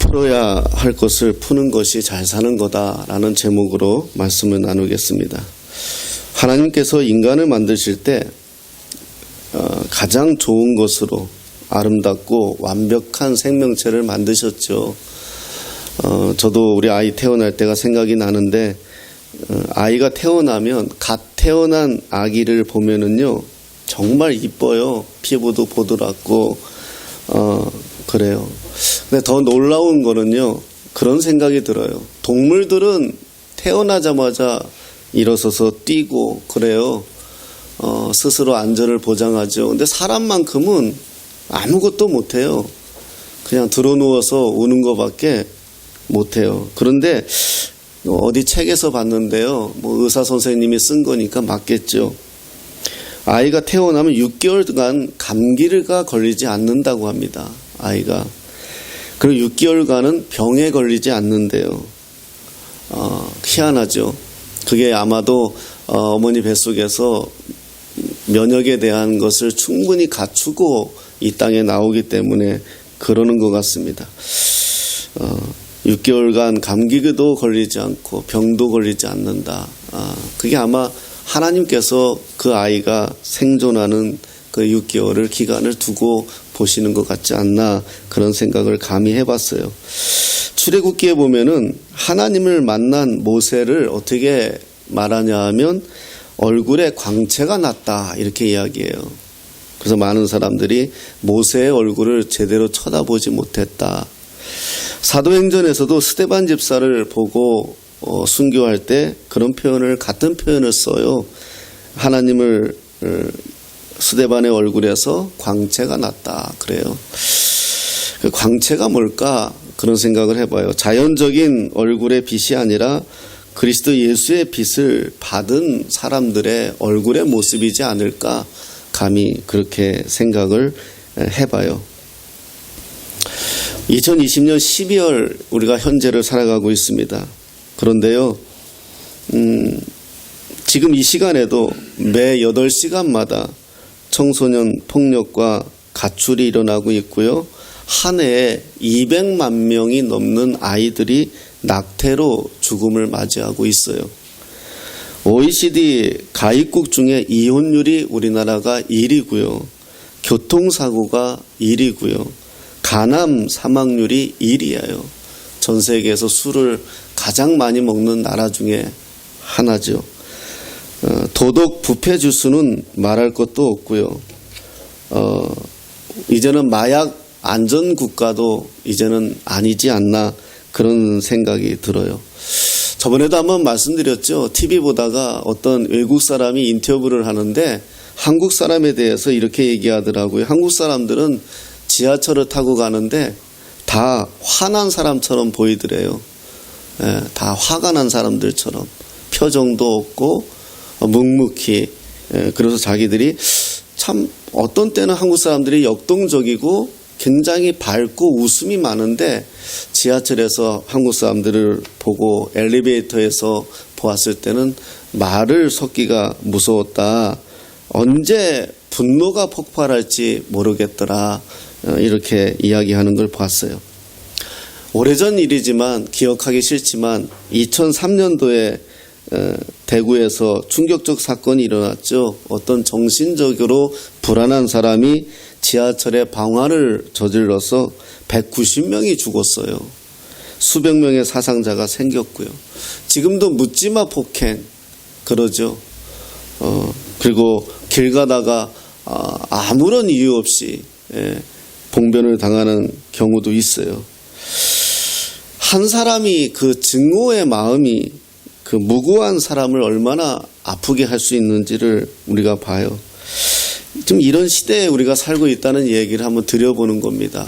풀어야 할 것을 푸는 것이 잘 사는 거다라는 제목으로 말씀을 나누겠습니다. 하나님께서 인간을 만드실 때 가장 좋은 것으로 아름답고 완벽한 생명체를 만드셨죠. 저도 우리 아이 태어날 때가 생각이 나는데 아이가 태어나면 갓 태어난 아기를 보면은요 정말 이뻐요. 피부도 보드랍고 그래요. 근데 더 놀라운 거는요 그런 생각이 들어요. 동물들은 태어나자마자 일어서서 뛰고 그래요. 스스로 안전을 보장하죠. 근데 사람만큼은 아무것도 못해요. 그냥 드러누워서 우는 것밖에 못해요. 그런데 어디 책에서 봤는데요. 뭐 의사 선생님이 쓴 거니까 맞겠죠. 아이가 태어나면 6개월간 감기가 걸리지 않는다고 합니다. 아이가. 그리고 6개월간은 병에 걸리지 않는데요. 희한하죠. 그게 아마도 어머니 뱃속에서 면역에 대한 것을 충분히 갖추고 이 땅에 나오기 때문에 그러는 것 같습니다. 6개월간 감기도 걸리지 않고 병도 걸리지 않는다. 그게 아마 하나님께서 그 아이가 생존하는 그 6개월을 기간을 두고 보시는 것 같지 않나 그런 생각을 감히 해봤어요. 출애굽기에 보면은 하나님을 만난 모세를 어떻게 말하냐 하면 얼굴에 광채가 났다 이렇게 이야기해요. 그래서 많은 사람들이 모세의 얼굴을 제대로 쳐다보지 못했다. 사도행전에서도 스데반 집사를 보고 순교할 때 그런 표현을 같은 표현을 써요. 하나님을 스데반의 얼굴에서 광채가 났다 그래요. 그 광채가 뭘까 그런 생각을 해봐요. 자연적인 얼굴의 빛이 아니라 그리스도 예수의 빛을 받은 사람들의 얼굴의 모습이지 않을까 감히 그렇게 생각을 해봐요. 2020년 12월 우리가 현재를 살아가고 있습니다. 그런데요, 지금 이 시간에도 매 8시간마다 청소년 폭력과 가출이 일어나고 있고요. 한 해에 200만 명이 넘는 아이들이 낙태로 죽음을 맞이하고 있어요. OECD 가입국 중에 이혼율이 우리나라가 1위고요. 교통사고가 1위고요. 간암 사망률이 1위예요. 전 세계에서 술을 가장 많이 먹는 나라 중에 하나죠. 도덕 부패 지수는 말할 것도 없고요. 이제는 마약 안전 국가도 이제는 아니지 않나 그런 생각이 들어요. 저번에도 한번 말씀드렸죠. TV 보다가 어떤 외국 사람이 인터뷰를 하는데 한국 사람에 대해서 이렇게 얘기하더라고요. 한국 사람들은 지하철을 타고 가는데 다 화난 사람처럼 보이더래요. 다 화가 난 사람들처럼 표정도 없고 묵묵히. 그래서 자기들이 참 어떤 때는 한국 사람들이 역동적이고 굉장히 밝고 웃음이 많은데 지하철에서 한국 사람들을 보고 엘리베이터에서 보았을 때는 말을 섞기가 무서웠다. 언제 분노가 폭발할지 모르겠더라. 이렇게 이야기하는 걸 봤어요. 오래전 일이지만 기억하기 싫지만 2003년도에 대구에서 충격적 사건이 일어났죠. 어떤 정신적으로 불안한 사람이 지하철에 방화를 저질러서 190명이 죽었어요. 수백 명의 사상자가 생겼고요. 지금도 묻지마 폭행 그러죠. 그리고 길 가다가 아무런 이유 없이 봉변을 당하는 경우도 있어요. 한 사람이 그 증오의 마음이 그 무고한 사람을 얼마나 아프게 할 수 있는지를 우리가 봐요. 좀 이런 시대에 우리가 살고 있다는 얘기를 한번 드려보는 겁니다.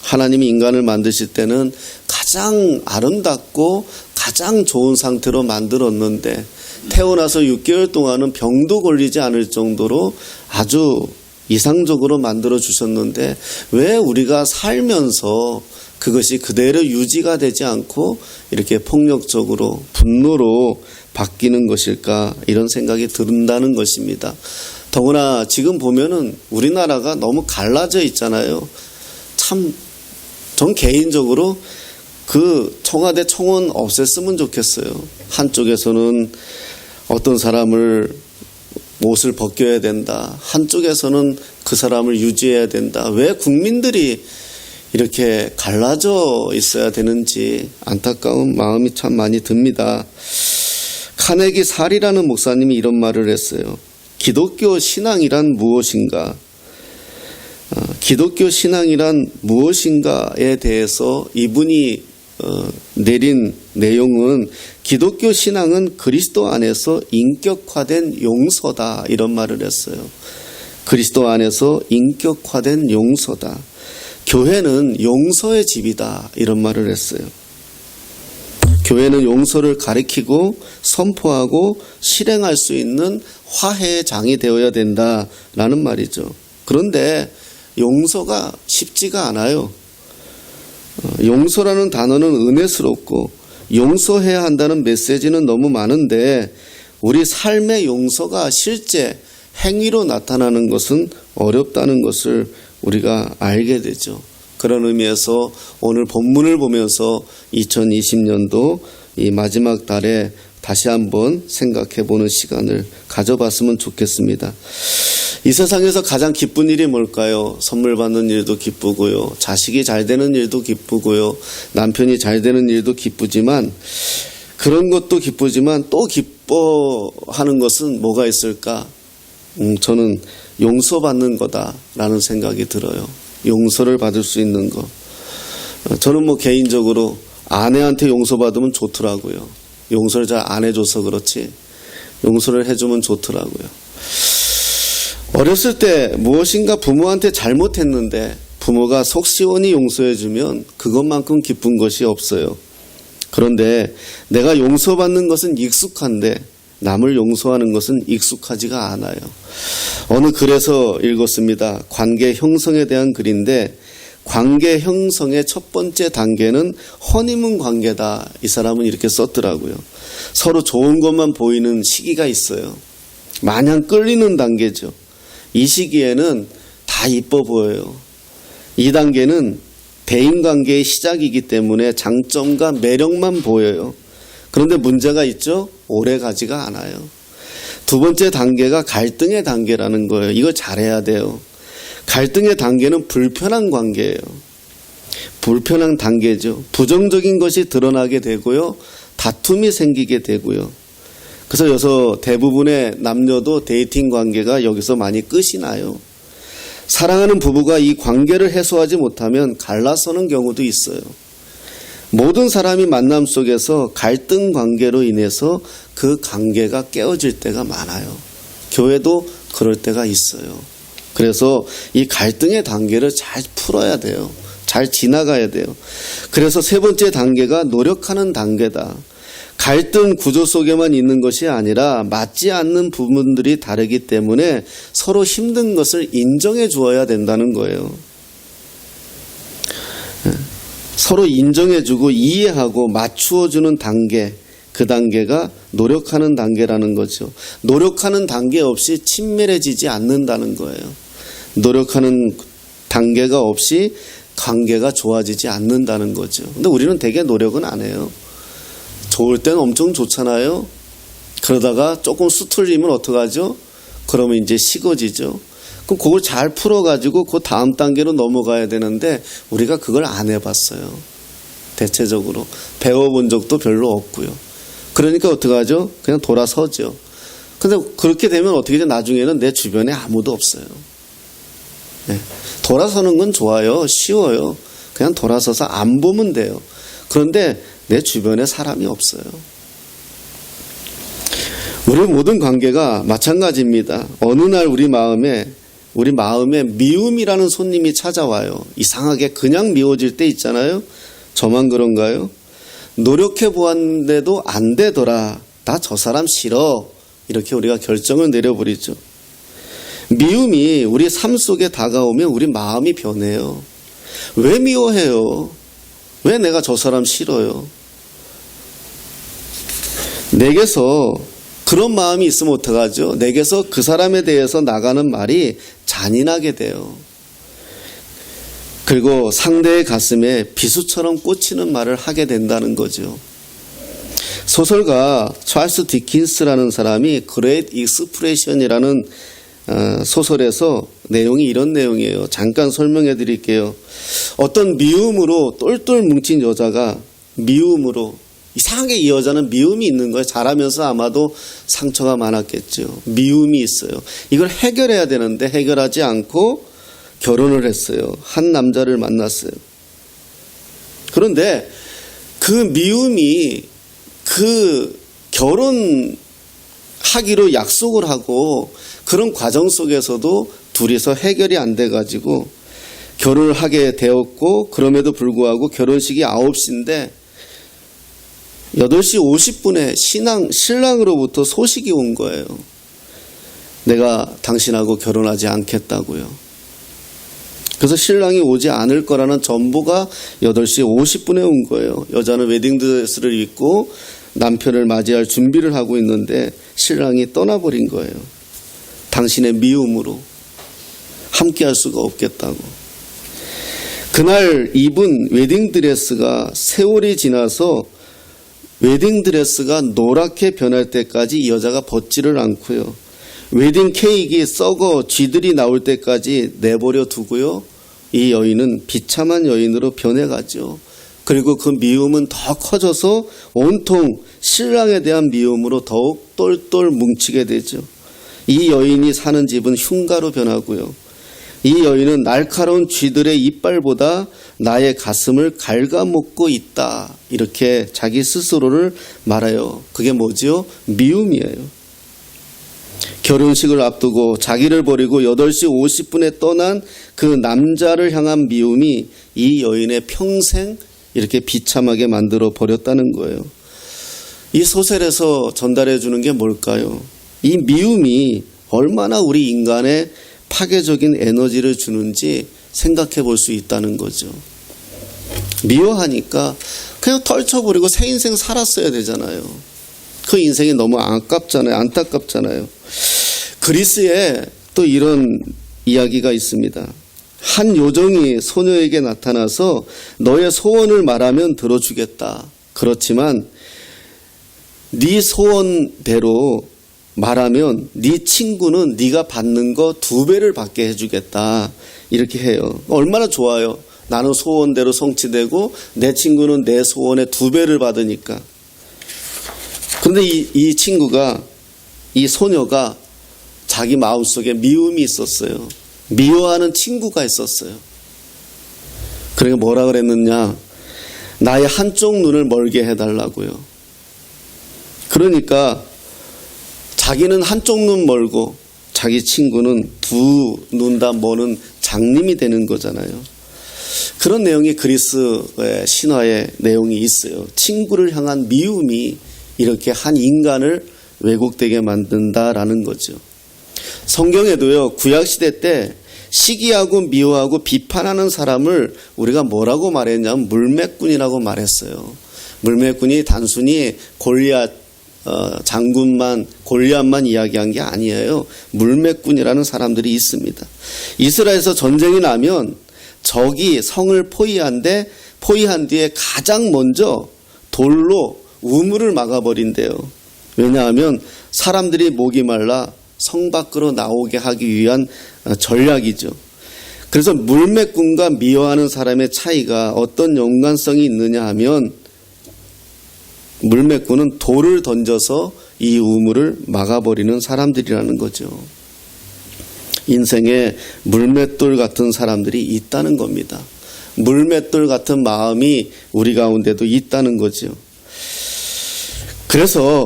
하나님이 인간을 만드실 때는 가장 아름답고 가장 좋은 상태로 만들었는데 태어나서 6개월 동안은 병도 걸리지 않을 정도로 아주 이상적으로 만들어 주셨는데 왜 우리가 살면서 그것이 그대로 유지가 되지 않고 이렇게 폭력적으로 분노로 바뀌는 것일까 이런 생각이 든다는 것입니다. 더구나 지금 보면은 우리나라가 너무 갈라져 있잖아요. 참 전 개인적으로 그 청와대 청원 없앴으면 좋겠어요. 한쪽에서는 어떤 사람을 옷을 벗겨야 된다. 한쪽에서는 그 사람을 유지해야 된다. 왜 국민들이 이렇게 갈라져 있어야 되는지 안타까운 마음이 참 많이 듭니다. 카네기 살이라는 목사님이 이런 말을 했어요. 기독교 신앙이란 무엇인가? 기독교 신앙이란 무엇인가에 대해서 이분이 내린 내용은 기독교 신앙은 그리스도 안에서 인격화된 용서다 이런 말을 했어요. 그리스도 안에서 인격화된 용서다. 교회는 용서의 집이다 이런 말을 했어요. 교회는 용서를 가리키고 선포하고 실행할 수 있는 화해의 장이 되어야 된다라는 말이죠. 그런데 용서가 쉽지가 않아요. 용서라는 단어는 은혜스럽고 용서해야 한다는 메시지는 너무 많은데 우리 삶의 용서가 실제 행위로 나타나는 것은 어렵다는 것을 우리가 알게 되죠. 그런 의미에서 오늘 본문을 보면서 2020년도 이 마지막 달에 다시 한번 생각해 보는 시간을 가져봤으면 좋겠습니다. 이 세상에서 가장 기쁜 일이 뭘까요? 선물 받는 일도 기쁘고요. 자식이 잘 되는 일도 기쁘고요. 남편이 잘 되는 일도 기쁘지만 그런 것도 기쁘지만 또 기뻐하는 것은 뭐가 있을까? 저는 용서받는 거다라는 생각이 들어요. 용서를 받을 수 있는 것. 저는 뭐 개인적으로 아내한테 용서받으면 좋더라고요. 용서를 잘 안 해줘서 그렇지 용서를 해주면 좋더라고요. 어렸을 때 무엇인가 부모한테 잘못했는데 부모가 속 시원히 용서해주면 그것만큼 기쁜 것이 없어요. 그런데 내가 용서받는 것은 익숙한데 남을 용서하는 것은 익숙하지가 않아요. 어느 글에서 읽었습니다. 관계 형성에 대한 글인데 관계 형성의 첫 번째 단계는 허니문 관계다. 이 사람은 이렇게 썼더라고요. 서로 좋은 것만 보이는 시기가 있어요. 마냥 끌리는 단계죠. 이 시기에는 다 이뻐 보여요. 이 단계는 대인관계의 시작이기 때문에 장점과 매력만 보여요. 그런데 문제가 있죠. 오래 가지가 않아요. 두 번째 단계가 갈등의 단계라는 거예요. 이걸 잘해야 돼요. 갈등의 단계는 불편한 관계예요. 불편한 단계죠. 부정적인 것이 드러나게 되고요. 다툼이 생기게 되고요. 그래서 여기서 대부분의 남녀도 데이팅 관계가 여기서 많이 끝이 나요. 사랑하는 부부가 이 관계를 해소하지 못하면 갈라서는 경우도 있어요. 모든 사람이 만남 속에서 갈등 관계로 인해서 그 관계가 깨어질 때가 많아요. 교회도 그럴 때가 있어요. 그래서 이 갈등의 단계를 잘 풀어야 돼요. 잘 지나가야 돼요. 그래서 세 번째 단계가 노력하는 단계다. 갈등 구조 속에만 있는 것이 아니라 맞지 않는 부분들이 다르기 때문에 서로 힘든 것을 인정해 주어야 된다는 거예요. 서로 인정해주고 이해하고 맞추어주는 단계, 그 단계가 노력하는 단계라는 거죠. 노력하는 단계 없이 친밀해지지 않는다는 거예요. 노력하는 단계가 없이 관계가 좋아지지 않는다는 거죠. 근데 우리는 되게 노력은 안 해요. 좋을 때는 엄청 좋잖아요. 그러다가 조금 수틀리면 어떡하죠? 그러면 이제 식어지죠. 그럼 그걸 잘 풀어가지고 그 다음 단계로 넘어가야 되는데 우리가 그걸 안 해봤어요. 대체적으로 배워본 적도 별로 없고요. 그러니까 어떡하죠? 그냥 돌아서죠. 근데 그렇게 되면 어떻게 돼? 나중에는 내 주변에 아무도 없어요. 네. 돌아서는 건 좋아요. 쉬워요. 그냥 돌아서서 안 보면 돼요. 그런데 내 주변에 사람이 없어요. 우리 모든 관계가 마찬가지입니다. 어느 날 우리 마음에 미움이라는 손님이 찾아와요. 이상하게 그냥 미워질 때 있잖아요. 저만 그런가요? 노력해 보았는데도 안 되더라. 나 저 사람 싫어. 이렇게 우리가 결정을 내려버리죠. 미움이 우리 삶 속에 다가오면 우리 마음이 변해요. 왜 미워해요? 왜 내가 저 사람 싫어요? 내게서 그런 마음이 있으면 어떡하죠? 내게서 그 사람에 대해서 나가는 말이 잔인하게 돼요. 그리고 상대의 가슴에 비수처럼 꽂히는 말을 하게 된다는 거죠. 소설가 찰스 디킨스라는 사람이 그레이트 익스프레션이라는 소설에서 내용이 이런 내용이에요. 잠깐 설명해 드릴게요. 어떤 미움으로 똘똘 뭉친 여자가 미움으로 이상하게 이 여자는 미움이 있는 거예요. 자라면서 아마도 상처가 많았겠죠. 미움이 있어요. 이걸 해결해야 되는데 해결하지 않고 결혼을 했어요. 한 남자를 만났어요. 그런데 그 미움이 그 결혼하기로 약속을 하고 그런 과정 속에서도 둘이서 해결이 안 돼가지고 결혼을 하게 되었고, 그럼에도 불구하고 결혼식이 9시인데 8시 50분에 신랑으로부터 소식이 온 거예요. 내가 당신하고 결혼하지 않겠다고요. 그래서 신랑이 오지 않을 거라는 정보가 8시 50분에 온 거예요. 여자는 웨딩드레스를 입고 남편을 맞이할 준비를 하고 있는데 신랑이 떠나버린 거예요. 당신의 미움으로 함께할 수가 없겠다고. 그날 입은 웨딩드레스가 세월이 지나서 웨딩드레스가 노랗게 변할 때까지 이 여자가 벗지를 않고요. 웨딩 케이크 썩어 쥐들이 나올 때까지 내버려 두고요. 이 여인은 비참한 여인으로 변해가죠. 그리고 그 미움은 더 커져서 온통 신랑에 대한 미움으로 더욱 똘똘 뭉치게 되죠. 이 여인이 사는 집은 흉가로 변하고요. 이 여인은 날카로운 쥐들의 이빨보다 나의 가슴을 갉아먹고 있다. 이렇게 자기 스스로를 말해요. 그게 뭐지요? 미움이에요. 결혼식을 앞두고 자기를 버리고 8시 50분에 떠난 그 남자를 향한 미움이 이 여인의 평생 이렇게 비참하게 만들어 버렸다는 거예요. 이 소설에서 전달해 주는 게 뭘까요? 이 미움이 얼마나 우리 인간의 파괴적인 에너지를 주는지 생각해 볼 수 있다는 거죠. 미워하니까 그냥 떨쳐버리고 새 인생 살았어야 되잖아요. 그 인생이 너무 아깝잖아요. 안타깝잖아요. 그리스에 또 이런 이야기가 있습니다. 한 요정이 소녀에게 나타나서 너의 소원을 말하면 들어주겠다. 그렇지만 네 소원대로 말하면 네 친구는 네가 받는 거 2배를 받게 해주겠다. 이렇게 해요. 얼마나 좋아요. 나는 소원대로 성취되고 내 친구는 내 소원의 2배를 받으니까. 그런데 이 친구가, 이 소녀가 자기 마음속에 미움이 있었어요. 미워하는 친구가 있었어요. 그러니까 뭐라 그랬느냐? 나의 한쪽 눈을 멀게 해달라고요. 그러니까 자기는 한쪽 눈 멀고 자기 친구는 2눈 다 머는 장님이 되는 거잖아요. 그런 내용이 그리스의 신화의 내용이 있어요. 친구를 향한 미움이 이렇게 한 인간을 왜곡되게 만든다라는 거죠. 성경에도요, 구약시대 때 시기하고 미워하고 비판하는 사람을 우리가 뭐라고 말했냐면 물매꾼이라고 말했어요. 물매꾼이 단순히 골리앗 장군만, 골리앗만 이야기한 게 아니에요. 물매꾼이라는 사람들이 있습니다. 이스라엘에서 전쟁이 나면 적이 성을 포위한 뒤에 가장 먼저 돌로 우물을 막아버린대요. 왜냐하면 사람들이 목이 말라 성 밖으로 나오게 하기 위한 전략이죠. 그래서 물매꾼과 미워하는 사람의 차이가 어떤 연관성이 있느냐 하면 물매꾼은 돌을 던져서 이 우물을 막아버리는 사람들이라는 거죠. 인생에 물맷돌 같은 사람들이 있다는 겁니다. 물맷돌 같은 마음이 우리 가운데도 있다는 거죠. 그래서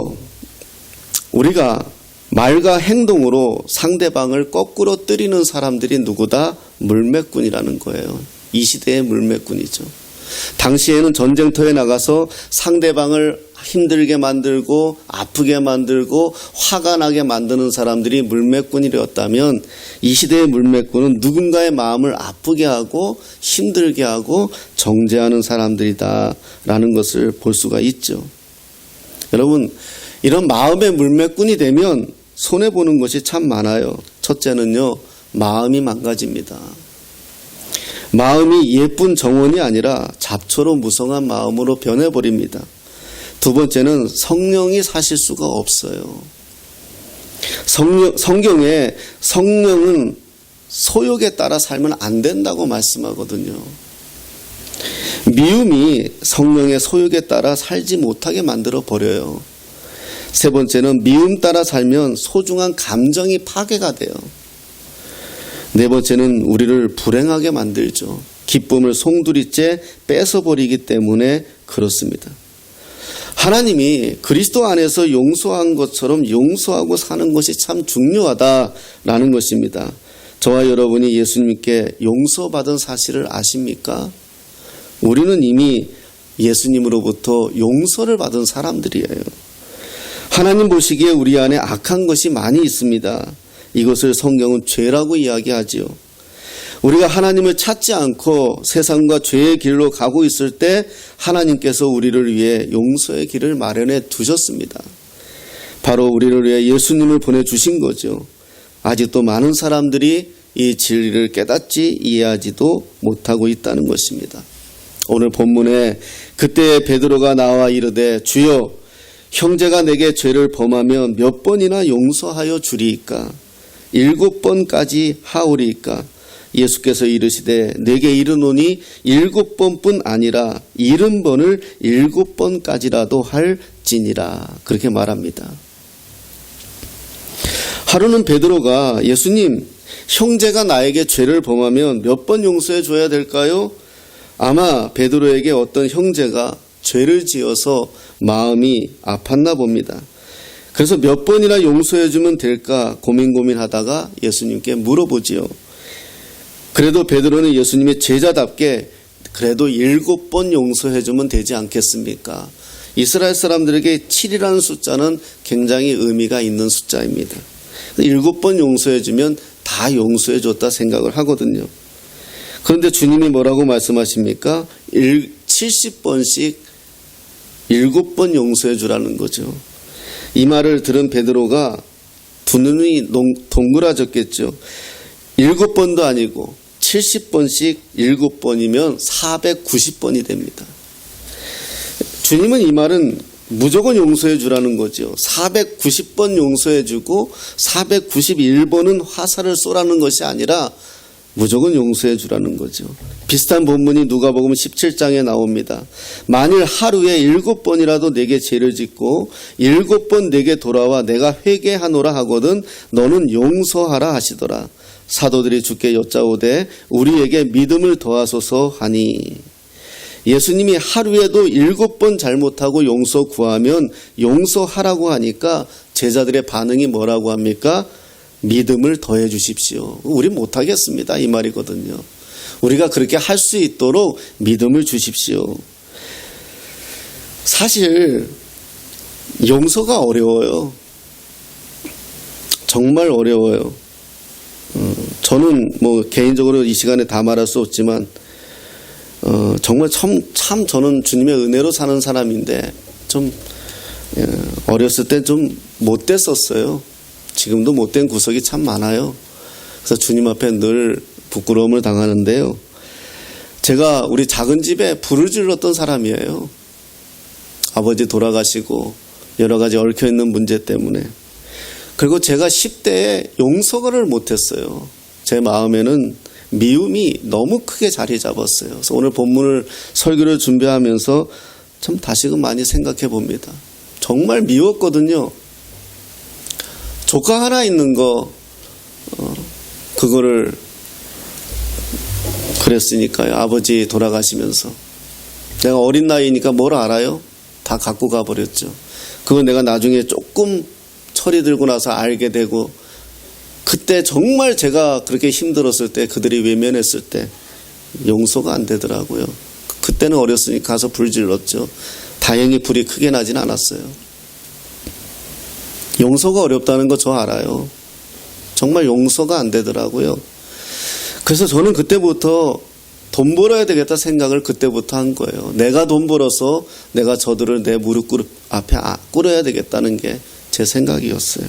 우리가 말과 행동으로 상대방을 거꾸로 때리는 사람들이 누구다? 물매꾼이라는 거예요. 이 시대의 물매꾼이죠. 당시에는 전쟁터에 나가서 상대방을 힘들게 만들고 아프게 만들고 화가 나게 만드는 사람들이 물매꾼이었다면 이 시대의 물매꾼은 누군가의 마음을 아프게 하고 힘들게 하고 정죄하는 사람들이다라는 것을 볼 수가 있죠. 여러분, 이런 마음의 물매꾼이 되면 손해보는 것이 참 많아요. 첫째는요, 마음이 망가집니다. 마음이 예쁜 정원이 아니라 잡초로 무성한 마음으로 변해버립니다. 두 번째는 성령이 사실 수가 없어요. 성경에 성령은 소욕에 따라 살면 안 된다고 말씀하거든요. 미움이 성령의 소욕에 따라 살지 못하게 만들어 버려요. 세 번째는 미움 따라 살면 소중한 감정이 파괴가 돼요. 네 번째는 우리를 불행하게 만들죠. 기쁨을 송두리째 뺏어버리기 때문에 그렇습니다. 하나님이 그리스도 안에서 용서한 것처럼 용서하고 사는 것이 참 중요하다라는 것입니다. 저와 여러분이 예수님께 용서받은 사실을 아십니까? 우리는 이미 예수님으로부터 용서를 받은 사람들이에요. 하나님 보시기에 우리 안에 악한 것이 많이 있습니다. 이것을 성경은 죄라고 이야기하지요. 우리가 하나님을 찾지 않고 세상과 죄의 길로 가고 있을 때 하나님께서 우리를 위해 용서의 길을 마련해 두셨습니다. 바로 우리를 위해 예수님을 보내주신 거죠. 아직도 많은 사람들이 이 진리를 깨닫지 이해하지도 못하고 있다는 것입니다. 오늘 본문에 그때 베드로가 나와 이르되 주여 형제가 내게 죄를 범하면 몇 번이나 용서하여 주리이까 7번까지 하오리이까 예수께서 이르시되 내게 이르노니 7번뿐 아니라 70번을 7번까지라도 할지니라 그렇게 말합니다. 하루는 베드로가 예수님 형제가 나에게 죄를 범하면 몇 번 용서해 줘야 될까요? 아마 베드로에게 어떤 형제가 죄를 지어서 마음이 아팠나 봅니다. 그래서 몇 번이나 용서해 주면 될까 고민하다가 예수님께 물어보지요. 그래도 베드로는 예수님의 제자답게 그래도 7번 용서해 주면 되지 않겠습니까? 이스라엘 사람들에게 7이라는 숫자는 굉장히 의미가 있는 숫자입니다. 7번 용서해 주면 다 용서해 줬다 생각을 하거든요. 그런데 주님이 뭐라고 말씀하십니까? 70번씩 7번 용서해 주라는 거죠. 이 말을 들은 베드로가 두 눈이 동그라졌겠죠. 7번도 아니고 70번씩 7번이면 490번이 됩니다. 주님은 이 말은 무조건 용서해 주라는 거죠. 490번 용서해 주고 491번은 화살을 쏘라는 것이 아니라 무조건 용서해 주라는 거죠. 비슷한 본문이 누가복음 17장에 나옵니다. 만일 하루에 7번이라도 내게 죄를 짓고 7번 내게 돌아와 내가 회개하노라 하거든 너는 용서하라 하시더라. 사도들이 주께 여짜오되 우리에게 믿음을 더하소서 하니 예수님이 하루에도 7번 잘못하고 용서 구하면 용서하라고 하니까 제자들의 반응이 뭐라고 합니까? 믿음을 더해 주십시오. 우리 못하겠습니다. 이 말이거든요. 우리가 그렇게 할 수 있도록 믿음을 주십시오. 사실 용서가 어려워요. 정말 어려워요. 저는 뭐 개인적으로 이 시간에 다 말할 수 없지만 정말 참 저는 주님의 은혜로 사는 사람인데 좀 어렸을 때 좀 못됐었어요. 지금도 못된 구석이 참 많아요. 그래서 주님 앞에 늘 부끄러움을 당하는데요. 제가 우리 작은 집에 불을 질렀던 사람이에요. 아버지 돌아가시고 여러 가지 얽혀있는 문제 때문에. 그리고 제가 10대에 용서를 못했어요. 제 마음에는 미움이 너무 크게 자리 잡았어요. 그래서 오늘 본문을 설교를 준비하면서 참 다시금 많이 생각해 봅니다. 정말 미웠거든요. 조카 하나 있는 거 그거를 그랬으니까요. 아버지 돌아가시면서 내가 어린 나이니까 뭘 알아요? 다 갖고 가버렸죠. 그거 내가 나중에 조금 철이 들고 나서 알게 되고 그때 정말 제가 그렇게 힘들었을 때 그들이 외면했을 때 용서가 안 되더라고요. 그때는 어렸으니까 가서 불 질렀죠. 다행히 불이 크게 나진 않았어요. 용서가 어렵다는 거 저 알아요. 정말 용서가 안 되더라고요. 그래서 저는 그때부터 돈 벌어야 되겠다 생각을 그때부터 한 거예요. 내가 돈 벌어서 내가 저들을 내 무릎 앞에 꿇어야 되겠다는 게 제 생각이었어요.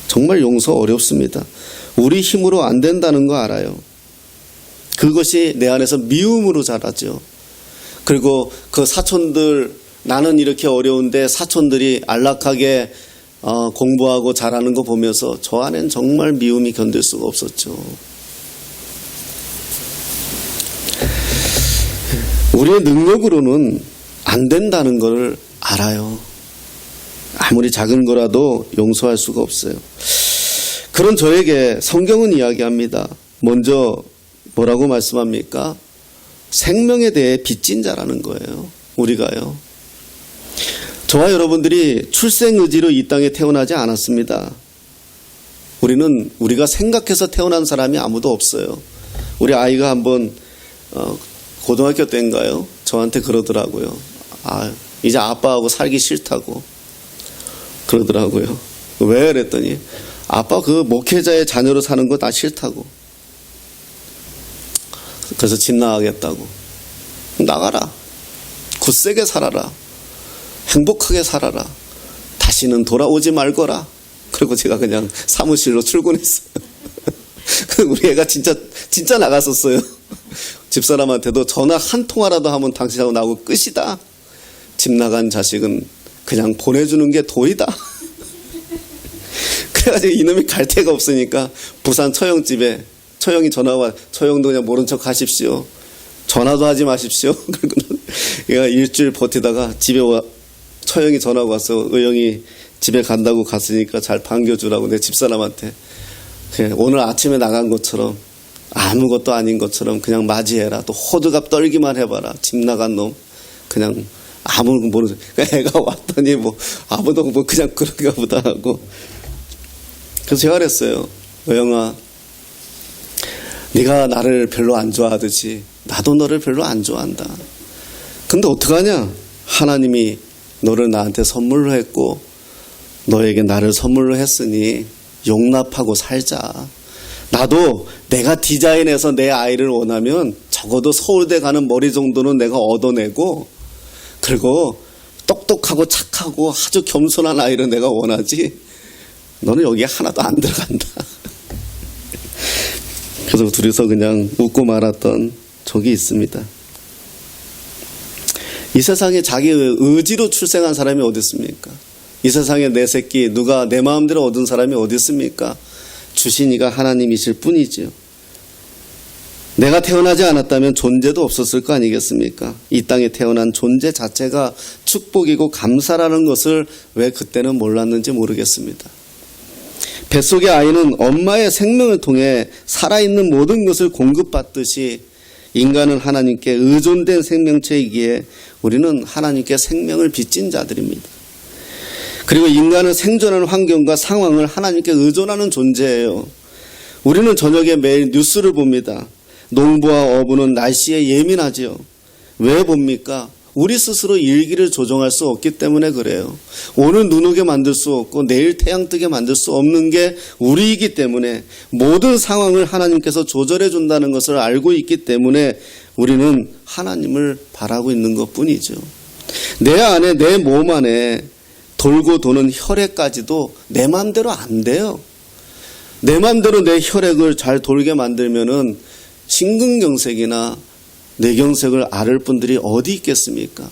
정말 용서 어렵습니다. 우리 힘으로 안 된다는 거 알아요. 그것이 내 안에서 미움으로 자라죠. 그리고 그 사촌들, 나는 이렇게 어려운데 사촌들이 안락하게 공부하고 잘하는 거 보면서 저 안엔 정말 미움이 견딜 수가 없었죠. 우리의 능력으로는 안 된다는 걸 알아요. 아무리 작은 거라도 용서할 수가 없어요. 그런 저에게 성경은 이야기합니다. 먼저 뭐라고 말씀합니까? 생명에 대해 빚진 자라는 거예요. 우리가요. 저와 여러분들이 출생의지로 이 땅에 태어나지 않았습니다. 우리가 생각해서 태어난 사람이 아무도 없어요. 우리 아이가 한번 고등학교 때인가요? 저한테 그러더라고요. 이제 아빠하고 살기 싫다고 그러더라고요. 왜 그랬더니 아빠 그 목회자의 자녀로 사는 거 다 싫다고. 그래서 집 나가겠다고. 나가라. 굳세게 살아라. 행복하게 살아라. 다시는 돌아오지 말거라. 그리고 제가 그냥 사무실로 출근했어요. 우리 애가 진짜 나갔었어요. 집사람한테도 전화 한 통화라도 하면 당신하고 나하고 끝이다. 집 나간 자식은 그냥 보내주는 게 도리다. 그래가지고 이놈이 갈 데가 없으니까 부산 처형집에 처형이 전화와 처형도 그냥 모른 척 하십시오. 전화도 하지 마십시오. 그리고 얘가 일주일 버티다가 집에 처형이 전화가 와서 의형이 집에 간다고 갔으니까 잘 반겨주라고 내 집사람한테 오늘 아침에 나간 것처럼 아무것도 아닌 것처럼 그냥 맞이해라. 또 호들갑 떨기만 해봐라. 집 나간 놈 그냥 아무도 모르죠. 애가 왔더니 아무도 그냥 그런가 보다 하고. 그래서 제가 그랬어요. 의형아, 네가 나를 별로 안 좋아하듯이 나도 너를 별로 안 좋아한다. 근데 어떡하냐? 하나님이 너를 나한테 선물로 했고 너에게 나를 선물로 했으니 용납하고 살자. 나도 내가 디자인해서 내 아이를 원하면 적어도 서울대 가는 머리 정도는 내가 얻어내고, 그리고 똑똑하고 착하고 아주 겸손한 아이를 내가 원하지 너는 여기에 하나도 안 들어간다. 그래서 둘이서 그냥 웃고 말았던 적이 있습니다. 이 세상에 자기 의지로 출생한 사람이 어디 있습니까? 이 세상에 내 새끼 누가 내 마음대로 얻은 사람이 어디 있습니까? 주신 이가 하나님이실 뿐이지요. 내가 태어나지 않았다면 존재도 없었을 거 아니겠습니까? 이 땅에 태어난 존재 자체가 축복이고 감사라는 것을 왜 그때는 몰랐는지 모르겠습니다. 뱃속의 아이는 엄마의 생명을 통해 살아있는 모든 것을 공급받듯이 인간은 하나님께 의존된 생명체이기에 우리는 하나님께 생명을 빚진 자들입니다. 그리고 인간은 생존하는 환경과 상황을 하나님께 의존하는 존재예요. 우리는 저녁에 매일 뉴스를 봅니다. 농부와 어부는 날씨에 예민하지요. 왜 봅니까? 우리 스스로 일기를 조정할 수 없기 때문에 그래요. 오늘 눈 오게 만들 수 없고 내일 태양 뜨게 만들 수 없는 게 우리이기 때문에 모든 상황을 하나님께서 조절해 준다는 것을 알고 있기 때문에 우리는 하나님을 바라고 있는 것뿐이죠. 내 안에, 내 몸 안에 돌고 도는 혈액까지도 내 마음대로 안 돼요. 내 마음대로 내 혈액을 잘 돌게 만들면은 심근경색이나 뇌경색을 앓을 분들이 어디 있겠습니까?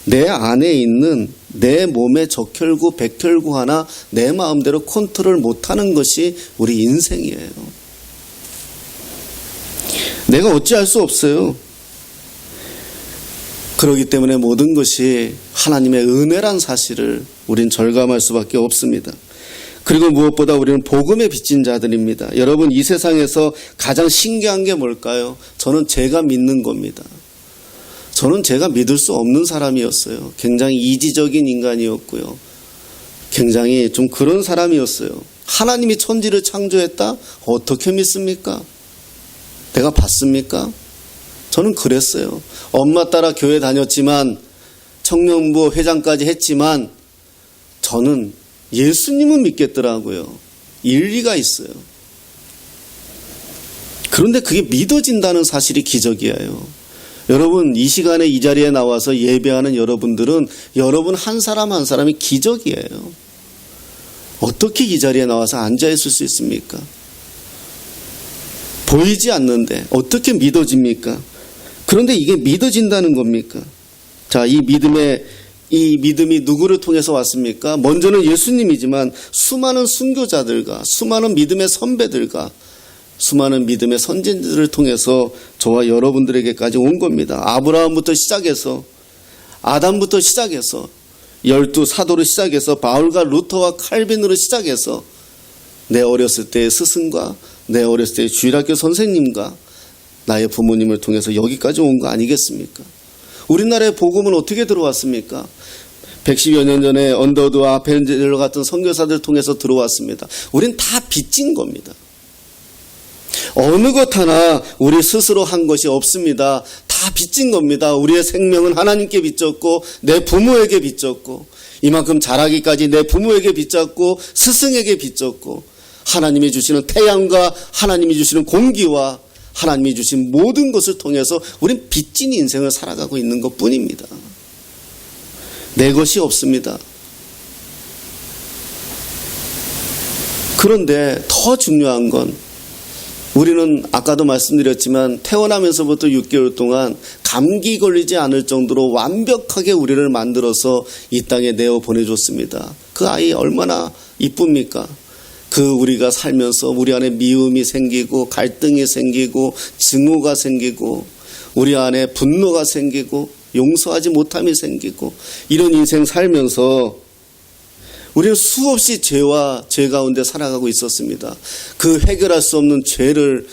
내 안에 있는 내 몸의 적혈구, 백혈구 하나 내 마음대로 컨트롤 못하는 것이 우리 인생이에요. 내가 어찌할 수 없어요. 그렇기 때문에 모든 것이 하나님의 은혜란 사실을 우린 절감할 수밖에 없습니다. 그리고 무엇보다 우리는 복음에 빚진 자들입니다. 여러분, 이 세상에서 가장 신기한 게 뭘까요? 저는 제가 믿는 겁니다. 저는 제가 믿을 수 없는 사람이었어요. 굉장히 이지적인 인간이었고요. 굉장히 좀 그런 사람이었어요. 하나님이 천지를 창조했다? 어떻게 믿습니까? 내가 봤습니까? 저는 그랬어요. 엄마 따라 교회 다녔지만 청년부 회장까지 했지만 저는 예수님은 믿겠더라고요. 일리가 있어요. 그런데 그게 믿어진다는 사실이 기적이에요. 여러분, 이 시간에 이 자리에 나와서 예배하는 여러분들은 여러분 한 사람 한 사람이 기적이에요. 어떻게 이 자리에 나와서 앉아있을 수 있습니까? 보이지 않는데 어떻게 믿어집니까? 그런데 이게 믿어진다는 겁니까? 자, 이 믿음이 누구를 통해서 왔습니까? 먼저는 예수님이지만 수많은 순교자들과 수많은 믿음의 선배들과 수많은 믿음의 선진들을 통해서 저와 여러분들에게까지 온 겁니다. 아브라함부터 시작해서 아담부터 시작해서 12사도로 시작해서 바울과 루터와 칼빈으로 시작해서 내 어렸을 때의 스승과 내 어렸을 때의 주일학교 선생님과 나의 부모님을 통해서 여기까지 온 거 아니겠습니까? 우리나라의 복음은 어떻게 들어왔습니까? 110여 년 전에 언더드와 벤젤러 같은 선교사들 통해서 들어왔습니다. 우린 다 빚진 겁니다. 어느 것 하나 우리 스스로 한 것이 없습니다. 다 빚진 겁니다. 우리의 생명은 하나님께 빚졌고 내 부모에게 빚졌고 이만큼 자라기까지 내 부모에게 빚졌고 스승에게 빚졌고 하나님이 주시는 태양과 하나님이 주시는 공기와 하나님이 주신 모든 것을 통해서 우린 빚진 인생을 살아가고 있는 것뿐입니다. 내 것이 없습니다. 그런데 더 중요한 건 우리는 아까도 말씀드렸지만 태어나면서부터 6개월 동안 감기 걸리지 않을 정도로 완벽하게 우리를 만들어서 이 땅에 내어 보내줬습니다. 그 아이 얼마나 이쁩니까? 우리가 살면서 우리 안에 미움이 생기고 갈등이 생기고 증오가 생기고 우리 안에 분노가 생기고 용서하지 못함이 생기고 이런 인생 살면서 우리는 수없이 죄와 죄 가운데 살아가고 있었습니다. 그 해결할 수 없는 죄를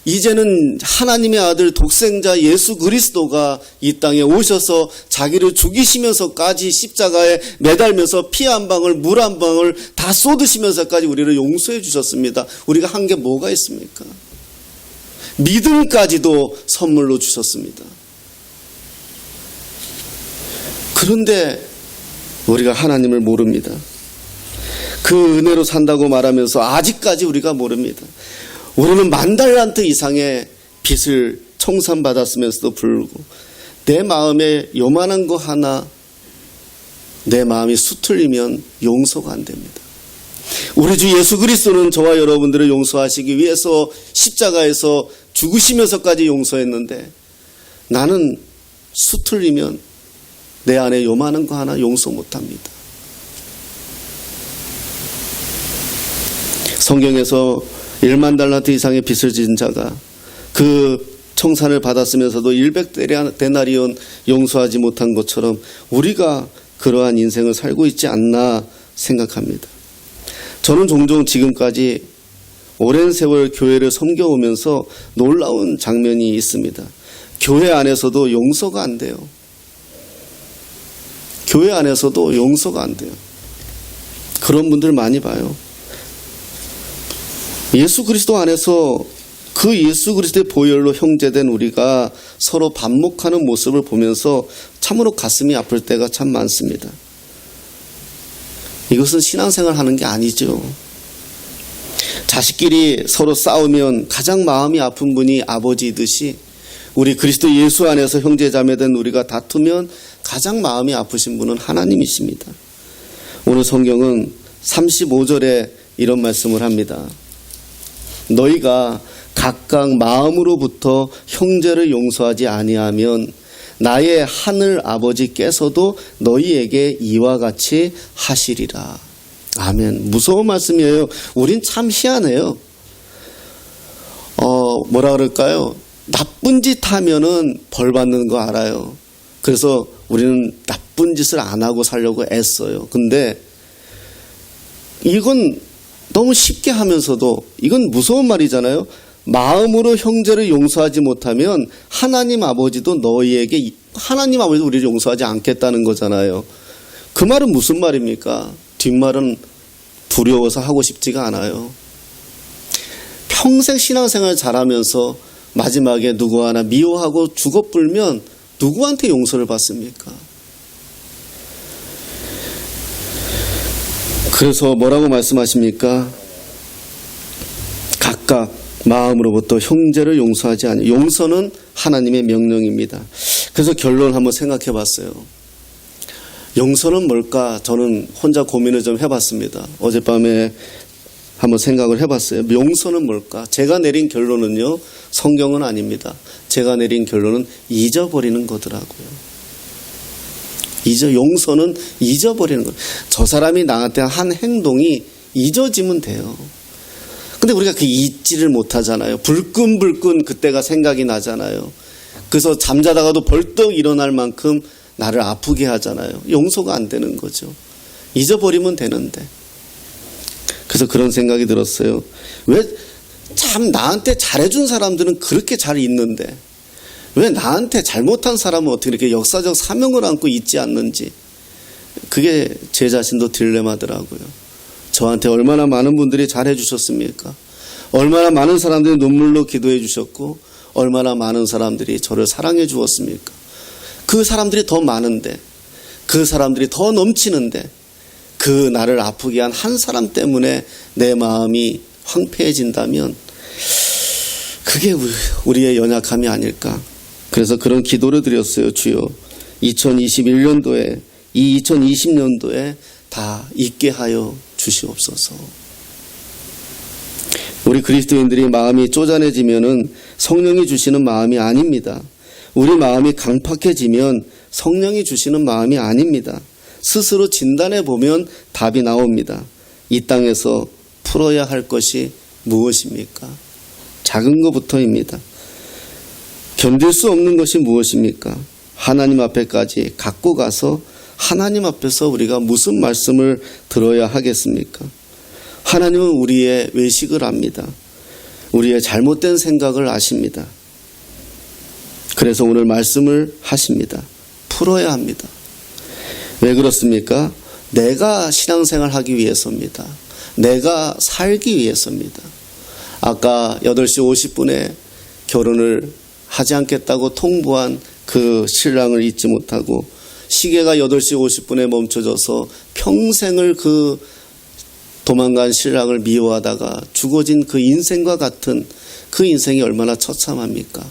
이제는 하나님의 아들 독생자 예수 그리스도가 이 땅에 오셔서 자기를 죽이시면서까지 십자가에 매달면서 피 한 방울 물 한 방울 다 쏟으시면서까지 우리를 용서해 주셨습니다. 우리가 한 게 뭐가 있습니까? 믿음까지도 선물로 주셨습니다. 그런데 우리가 하나님을 모릅니다. 그 은혜로 산다고 말하면서 아직까지 우리가 모릅니다. 우리는 10,000달란트 이상의 빚을 청산받았으면서도 불구하고 내 마음에 요만한 거 하나 내 마음이 수틀리면 용서가 안 됩니다. 우리 주 예수 그리스도는 저와 여러분들을 용서하시기 위해서 십자가에서 죽으시면서까지 용서했는데 나는 수틀리면 내 안에 요만한 거 하나 용서 못합니다. 성경에서 10,000달란트 이상의 빚을 진 자가 그 청산을 받았으면서도 100데나리온 용서하지 못한 것처럼 우리가 그러한 인생을 살고 있지 않나 생각합니다. 저는 종종 지금까지 오랜 세월 교회를 섬겨오면서 놀라운 장면이 있습니다. 교회 안에서도 용서가 안 돼요. 교회 안에서도 용서가 안 돼요. 그런 분들 많이 봐요. 예수 그리스도 안에서 그 예수 그리스도의 보혈로 형제된 우리가 서로 반목하는 모습을 보면서 참으로 가슴이 아플 때가 참 많습니다. 이것은 신앙생활 하는 게 아니죠. 자식끼리 서로 싸우면 가장 마음이 아픈 분이 아버지이듯이 우리 그리스도 예수 안에서 형제자매된 우리가 다투면 가장 마음이 아프신 분은 하나님이십니다. 오늘 성경은 35절에 이런 말씀을 합니다. 너희가 각각 마음으로부터 형제를 용서하지 아니하면 나의 하늘 아버지께서도 너희에게 이와 같이 하시리라. 아멘. 무서운 말씀이에요. 우린 참 희한해요. 뭐라 그럴까요? 나쁜 짓 하면은 벌 받는 거 알아요. 그래서 우리는 나쁜 짓을 안 하고 살려고 애써요. 근데 이건 너무 쉽게 하면서도 이건 무서운 말이잖아요. 마음으로 형제를 용서하지 못하면 하나님 아버지도 하나님 아버지도 우리를 용서하지 않겠다는 거잖아요. 그 말은 무슨 말입니까? 뒷말은 두려워서 하고 싶지가 않아요. 평생 신앙생활 잘하면서 마지막에 누구 하나 미워하고 죽어불면 누구한테 용서를 받습니까? 그래서 뭐라고 말씀하십니까? 각각 마음으로부터 형제를 용서하지 않아요. 용서는 하나님의 명령입니다. 그래서 결론 한번 생각해 봤어요. 용서는 뭘까? 저는 혼자 고민을 좀 해봤습니다. 어젯밤에 한번 생각을 해봤어요. 용서는 뭘까? 제가 내린 결론은요, 성경은 아닙니다. 제가 내린 결론은 잊어버리는 거더라고요. 용서는 잊어버리는 거예요. 저 사람이 나한테 한 행동이 잊어지면 돼요. 근데 우리가 그 잊지를 못하잖아요. 불끈불끈 그때가 생각이 나잖아요. 그래서 잠자다가도 벌떡 일어날 만큼 나를 아프게 하잖아요. 용서가 안 되는 거죠. 잊어버리면 되는데. 그래서 그런 생각이 들었어요. 왜 참 나한테 잘해준 사람들은 그렇게 잘 잊는데 왜 나한테 잘못한 사람은 어떻게 이렇게 역사적 사명을 안고 잊지 않는지. 그게 제 자신도 딜레마더라고요. 저한테 얼마나 많은 분들이 잘해 주셨습니까? 얼마나 많은 사람들이 눈물로 기도해 주셨고 얼마나 많은 사람들이 저를 사랑해 주었습니까? 그 사람들이 더 많은데, 그 사람들이 더 넘치는데, 그 나를 아프게 한 한 사람 때문에 내 마음이 황폐해진다면 그게 우리의 연약함이 아닐까. 그래서 그런 기도를 드렸어요. 주여 2021년도에 이 2020년도에 다 잊게 하여 주시옵소서. 우리 그리스도인들이 마음이 쪼잔해지면은 성령이 주시는 마음이 아닙니다. 우리 마음이 강팍해지면 성령이 주시는 마음이 아닙니다. 스스로 진단해 보면 답이 나옵니다. 이 땅에서 풀어야 할 것이 무엇입니까? 작은 것부터입니다. 견딜 수 없는 것이 무엇입니까? 하나님 앞에까지 갖고 가서 하나님 앞에서 우리가 무슨 말씀을 들어야 하겠습니까? 하나님은 우리의 외식을 압니다. 우리의 잘못된 생각을 아십니다. 그래서 오늘 말씀을 하십니다. 풀어야 합니다. 왜 그렇습니까? 내가 신앙생활 하기 위해서입니다. 내가 살기 위해서입니다. 아까 8시 50분에 결혼을 하지 않겠다고 통보한 그 신랑을 잊지 못하고 시계가 8시 50분에 멈춰져서 평생을 그 도망간 신랑을 미워하다가 죽어진 그 인생과 같은 그 인생이 얼마나 처참합니까?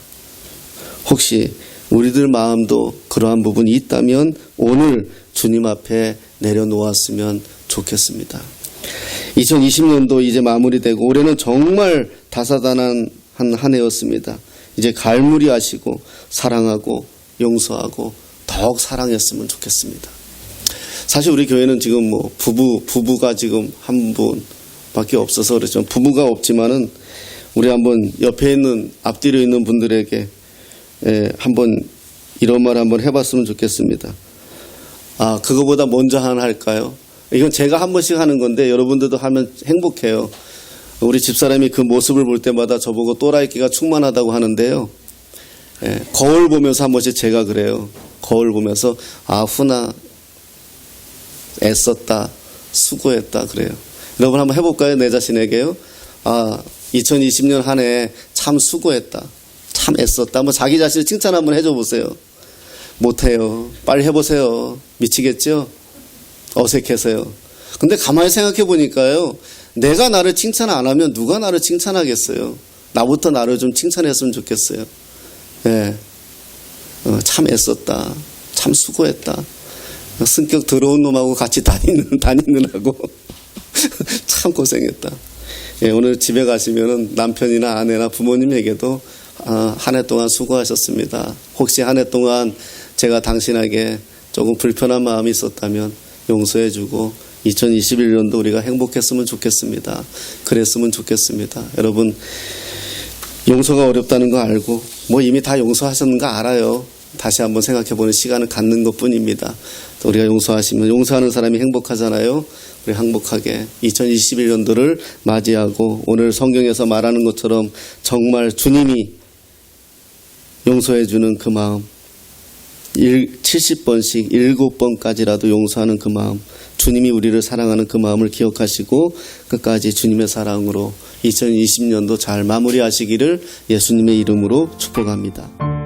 혹시 우리들 마음도 그러한 부분이 있다면 오늘 주님 앞에 내려놓았으면 좋겠습니다. 2020년도 이제 마무리되고 올해는 정말 다사다난한 한 해였습니다. 이제 갈무리하시고 사랑하고 용서하고 더욱 사랑했으면 좋겠습니다. 사실 우리 교회는 지금 뭐 부부가 지금 한 분밖에 없어서 그렇죠. 부부가 없지만은 우리 한번 옆에 있는 앞뒤로 있는 분들에게 한번 이런 말 한번 해봤으면 좋겠습니다. 아, 그거보다 먼저 하나 할까요? 이건 제가 한 번씩 하는 건데 여러분들도 하면 행복해요. 우리 집사람이 그 모습을 볼 때마다 저보고 또라이끼가 충만하다고 하는데요. 거울 보면서 한 번씩 제가 그래요. 거울 보면서 아, 훈아 애썼다, 수고했다 그래요. 여러분 한번 해볼까요? 내 자신에게요. 아, 2020년 한 해 참 수고했다, 참 애썼다. 한번 자기 자신을 칭찬 한번 해줘 보세요. 못해요. 빨리 해보세요. 미치겠죠? 어색해서요. 근데 가만히 생각해 보니까요. 내가 나를 칭찬 안 하면 누가 나를 칭찬하겠어요? 나부터 나를 좀 칭찬했으면 좋겠어요. 네. 참 애썼다. 참 수고했다. 성격 더러운 놈하고 같이 다니느라고 참 고생했다. 예, 오늘 집에 가시면은 남편이나 아내나 부모님에게도 한 해 동안 수고하셨습니다. 혹시 한 해 동안 제가 당신에게 조금 불편한 마음이 있었다면 용서해주고 2021년도 우리가 행복했으면 좋겠습니다. 그랬으면 좋겠습니다. 여러분 용서가 어렵다는 거 알고 뭐 이미 다 용서하셨는 거 알아요. 다시 한번 생각해보는 시간을 갖는 것뿐입니다. 우리가 용서하시면 용서하는 사람이 행복하잖아요. 우리 행복하게 2021년도를 맞이하고 오늘 성경에서 말하는 것처럼 정말 주님이 용서해주는 그 마음 70번씩 7번까지라도 용서하는 그 마음, 주님이 우리를 사랑하는 그 마음을 기억하시고 끝까지 주님의 사랑으로 2020년도 잘 마무리하시기를 예수님의 이름으로 축복합니다.